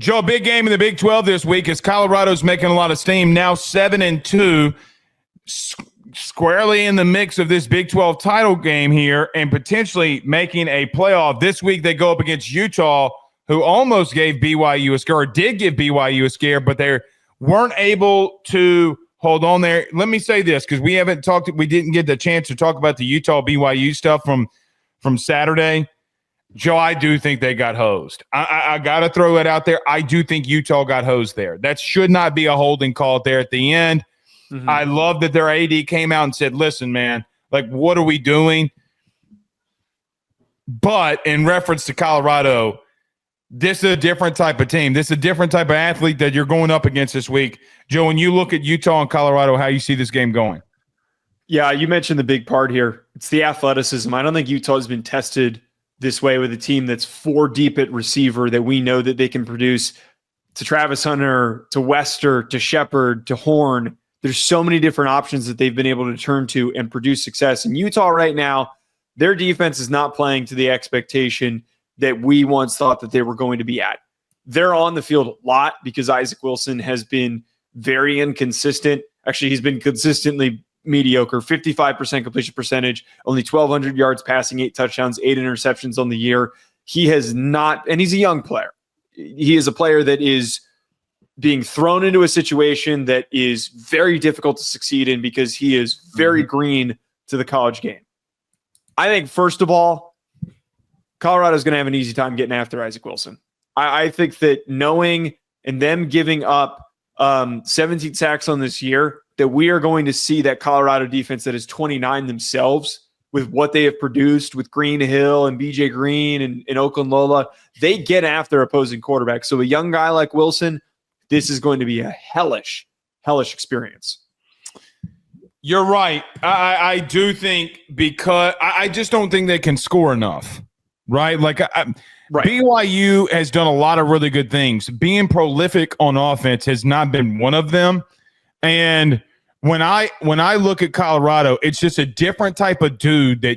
Joe, big game in the Big 12 this week as Colorado's making a lot of steam. Now 7-2, squarely in the mix of this Big 12 title game here and potentially making a playoff. This week they go up against Utah, who almost gave BYU a scare, or did give BYU a scare, but they weren't able to hold on there. Let me say this, because we didn't get the chance to talk about the Utah BYU stuff from Saturday. Joe, I do think they got hosed. I got to throw it out there. I do think Utah got hosed there. That should not be a holding call there at the end. Mm-hmm. I love that their AD came out and said, listen, man, like, what are we doing? But in reference to Colorado, this is a different type of team. This is a different type of athlete that you're going up against this week. Joe, when you look at Utah and Colorado, how you see this game going? Yeah, you mentioned the big part here. It's the athleticism. I don't think Utah has been tested this way with a team that's 4 deep at receiver that we know that they can produce, to Travis Hunter, to Wester, to Shepard, to Horn. There's so many different options that they've been able to turn to and produce success. In Utah right now, their defense is not playing to the expectation that we once thought that they were going to be at. They're on the field a lot because Isaac Wilson has been very inconsistent. Actually, he's been consistently mediocre, 55% completion percentage, only 1,200 yards passing, 8 touchdowns, 8 interceptions on the year. He has not, and he's a young player. He is a player that is being thrown into a situation that is very difficult to succeed in because he is very green to the college game. I think, first of all, Colorado's going to have an easy time getting after Isaac Wilson. I think that knowing and them giving up 17 sacks on this year, that we are going to see that Colorado defense that is 29 themselves with what they have produced with Greenhill and BJ Green and Oakland Lola. They get after opposing quarterbacks. So a young guy like Wilson, this is going to be a hellish experience. You're right. I do think, because I just don't think they can score enough, right? Like, right. BYU has done a lot of really good things. Being prolific on offense has not been one of them. And when I look at Colorado, it's just a different type of dude they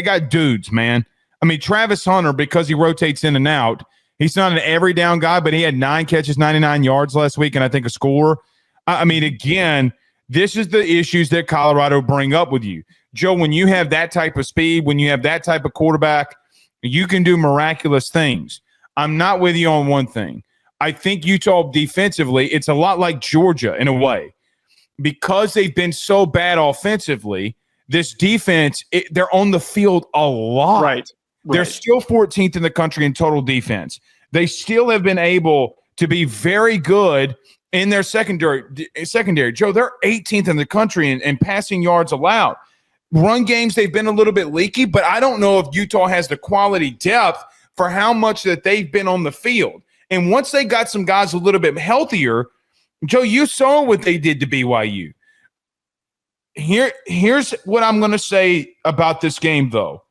got dudes, man. I mean, Travis Hunter, because he rotates in and out, he's not an every down guy, but he had 9 catches, 99 yards last week, and I think a score. I mean, again, this is the issues that Colorado bring up with you. Joe, when you have that type of speed, when you have that type of quarterback, you can do miraculous things. I'm not with you on one thing. I think Utah defensively, it's a lot like Georgia in a way. Because they've been so bad offensively, this defense, they're on the field a lot. Right. They're still 14th in the country in total defense. They still have been able to be very good in their secondary. Joe, they're 18th in the country in passing yards allowed. Run games, they've been a little bit leaky, but I don't know if Utah has the quality depth for how much that they've been on the field. And once they got some guys a little bit healthier, Joe, you saw what they did to BYU. Here's what I'm going to say about this game, though.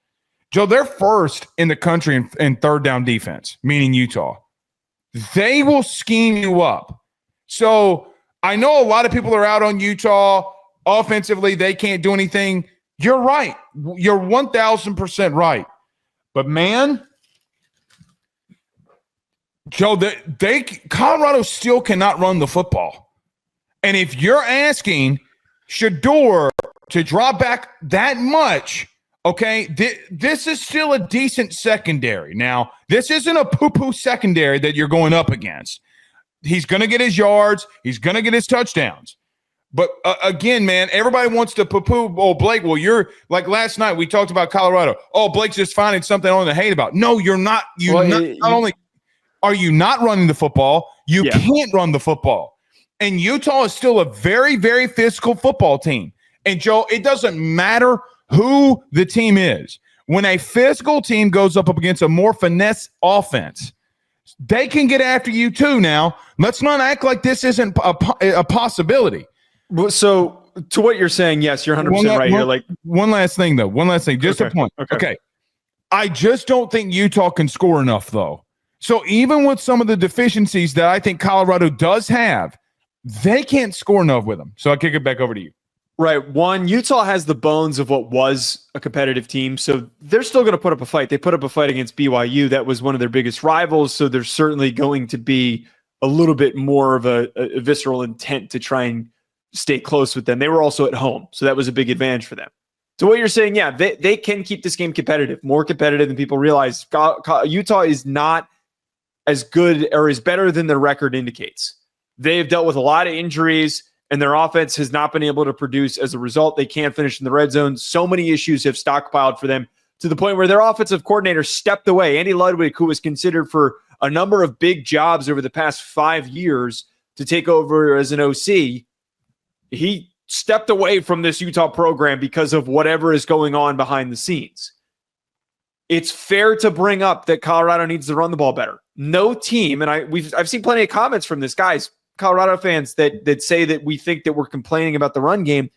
Joe, they're first in the country in third down defense, meaning Utah. They will scheme you up. So I know a lot of people are out on Utah. Offensively, they can't do anything. You're right. You're 1,000% right. But, man, Joe, Colorado still cannot run the football. And if you're asking Shedeur to drop back that much, okay, this is still a decent secondary. Now, this isn't a poo-poo secondary that you're going up against. He's going to get his yards. He's going to get his touchdowns. But, again, man, everybody wants to poo-poo, oh, Blake, well, you're – like last night we talked about Colorado. Oh, Blake's just finding something on to hate about. No, you're not. Not only – are you not running the football? You can't run the football. And Utah is still a very, very physical football team. And, Joe, it doesn't matter who the team is. When a physical team goes up against a more finesse offense, they can get after you too now. Let's not act like this isn't a possibility. So, to what you're saying, yes, you're 100% right here. Like, one last thing, though. One last thing. Just a point. Okay. I just don't think Utah can score enough, though. So even with some of the deficiencies that I think Colorado does have, they can't score enough with them. So I'll kick it back over to you. Right. One, Utah has the bones of what was a competitive team, so they're still going to put up a fight. They put up a fight against BYU. That was one of their biggest rivals, so there's certainly going to be a little bit more of a visceral intent to try and stay close with them. They were also at home, so that was a big advantage for them. So what you're saying, yeah, they can keep this game competitive, more competitive than people realize. Utah is not as good or is better than their record indicates. They've dealt with a lot of injuries, and their offense has not been able to produce as a result. They can't finish in the red zone. So many issues have stockpiled for them to the point where their offensive coordinator stepped away. Andy Ludwig, who was considered for a number of big jobs over the past 5 years to take over as an OC, he stepped away from this Utah program because of whatever is going on behind the scenes. It's fair to bring up that Colorado needs to run the ball better. No team, and I've seen plenty of comments from this, guys, Colorado fans that say that we think that we're complaining about the run game.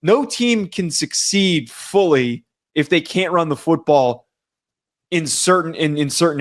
No team can succeed fully if they can't run the football in certain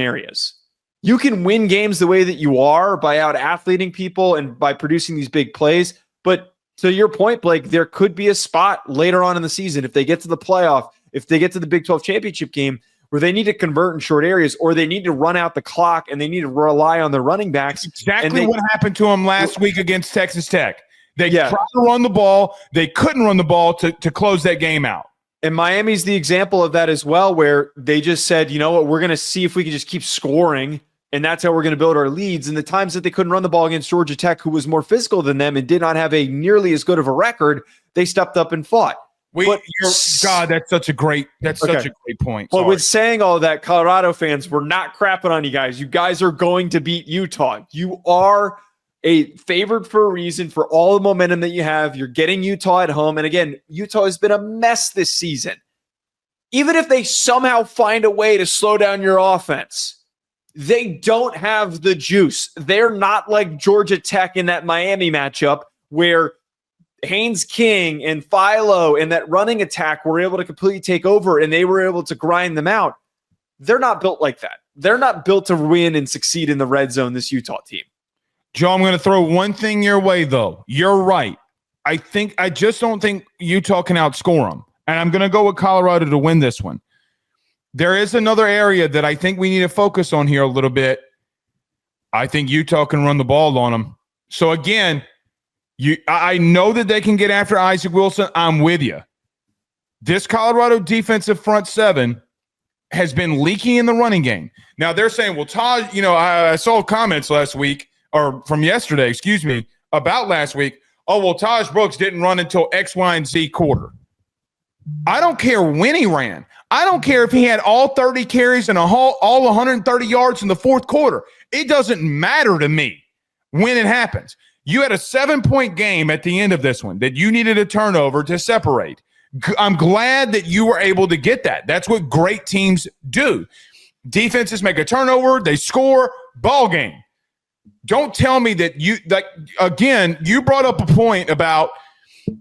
areas. You can win games the way that you are by out-athleting people and by producing these big plays, but to your point, Blake, there could be a spot later on in the season if they get to the playoff, if they get to the Big 12 championship game, where they need to convert in short areas, or they need to run out the clock and they need to rely on their running backs. That's exactly what happened to them last week against Texas Tech. They tried to run the ball. They couldn't run the ball to close that game out. And Miami's the example of that as well, where they just said, you know what, we're going to see if we can just keep scoring, and that's how we're going to build our leads. And the times that they couldn't run the ball against Georgia Tech, who was more physical than them and did not have a nearly as good of a record, they stepped up and fought. God, that's such a great point. But with saying all that, Colorado fans, we're not crapping on you guys. You guys are going to beat Utah. You are favored for a reason for all the momentum that you have. You're getting Utah at home. And again, Utah has been a mess this season. Even if they somehow find a way to slow down your offense, they don't have the juice. They're not like Georgia Tech in that Miami matchup where Haynes King and Philo and that running attack were able to completely take over and they were able to grind them out. They're not built like that. They're not built to win and succeed in the red zone, this Utah team. Joe, I'm going to throw one thing your way, though. You're right. I just don't think Utah can outscore them. And I'm going to go with Colorado to win this one. There is another area that I think we need to focus on here a little bit. I think Utah can run the ball on them. So, again, I know that they can get after Isaac Wilson. I'm with you. This Colorado defensive front seven has been leaky in the running game. Now, they're saying, well, Taj, I saw comments last week or from yesterday, about last week. Oh, well, Taj Brooks didn't run until X, Y, and Z quarter. I don't care when he ran. I don't care if he had all 30 carries and all 130 yards in the fourth quarter. It doesn't matter to me when it happens. You had a 7-point game at the end of this one that you needed a turnover to separate. I'm glad that you were able to get that. That's what great teams do. Defenses make a turnover, they score, ball game. Don't tell me that you brought up a point about,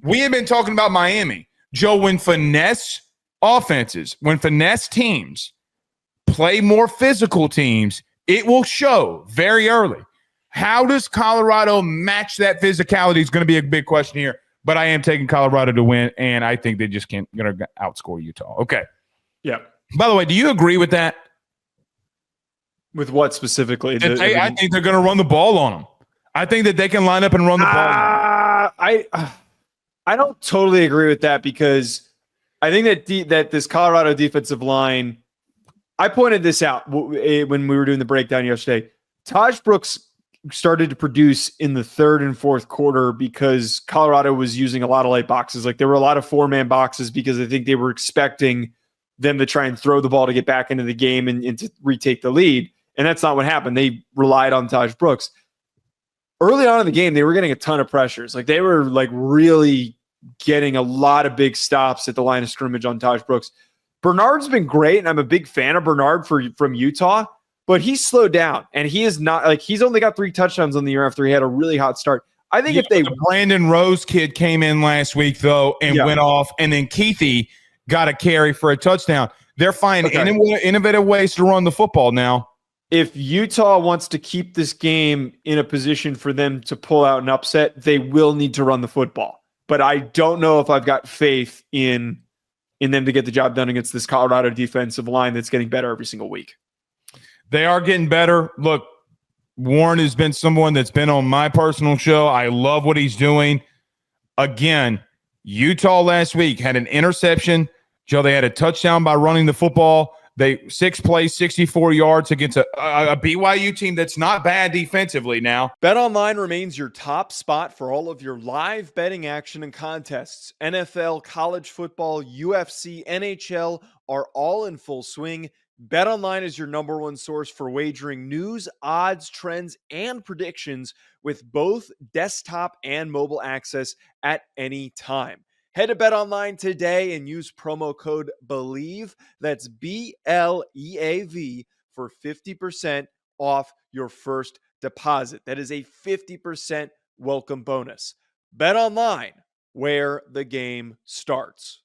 we have been talking about Miami. Joe, when finesse offenses, when finesse teams play more physical teams, it will show very early. How does Colorado match that physicality is going to be a big question here, but I am taking Colorado to win, and I think they just going to outscore Utah. Okay. Yeah. By the way, do you agree with that? With what specifically? I think they're going to run the ball on them. I think that they can line up and run the ball. I don't totally agree with that because I think that this Colorado defensive line, I pointed this out when we were doing the breakdown yesterday. Taj Brooks started to produce in the third and fourth quarter because Colorado was using a lot of light boxes. Like there were a lot of 4-man boxes because I think they were expecting them to try and throw the ball to get back into the game and to retake the lead. And that's not what happened. They relied on Taj Brooks. Early on in the game, they were getting a ton of pressures. Like they were like really getting a lot of big stops at the line of scrimmage on Taj Brooks. Bernard's been great, and I'm a big fan of Bernard from Utah, but he's slowed down, and he is not like he's only got 3 touchdowns on the year after he had a really hot start. I think if the Brandon Rose kid came in last week though and went off, and then Keithy got a carry for a touchdown. They're finding innovative ways to run the football now. If Utah wants to keep this game in a position for them to pull out an upset, they will need to run the football. but I don't know if I've got faith in them to get the job done against this Colorado defensive line that's getting better every single week. They are getting better. Look, Warren has been someone that's been on my personal show. I love what he's doing. Again, Utah last week had an interception. Joe, they had a touchdown by running the football. They 6 plays, 64 yards against a BYU team that's not bad defensively now. BetOnline remains your top spot for all of your live betting action and contests. NFL, college football, UFC, NHL are all in full swing. BetOnline is your number one source for wagering news, odds, trends, and predictions with both desktop and mobile access at any time. Head to BetOnline today and use promo code BELIEVE, that's BLEAV, for 50% off your first deposit. That is a 50% welcome bonus. BetOnline, where the game starts.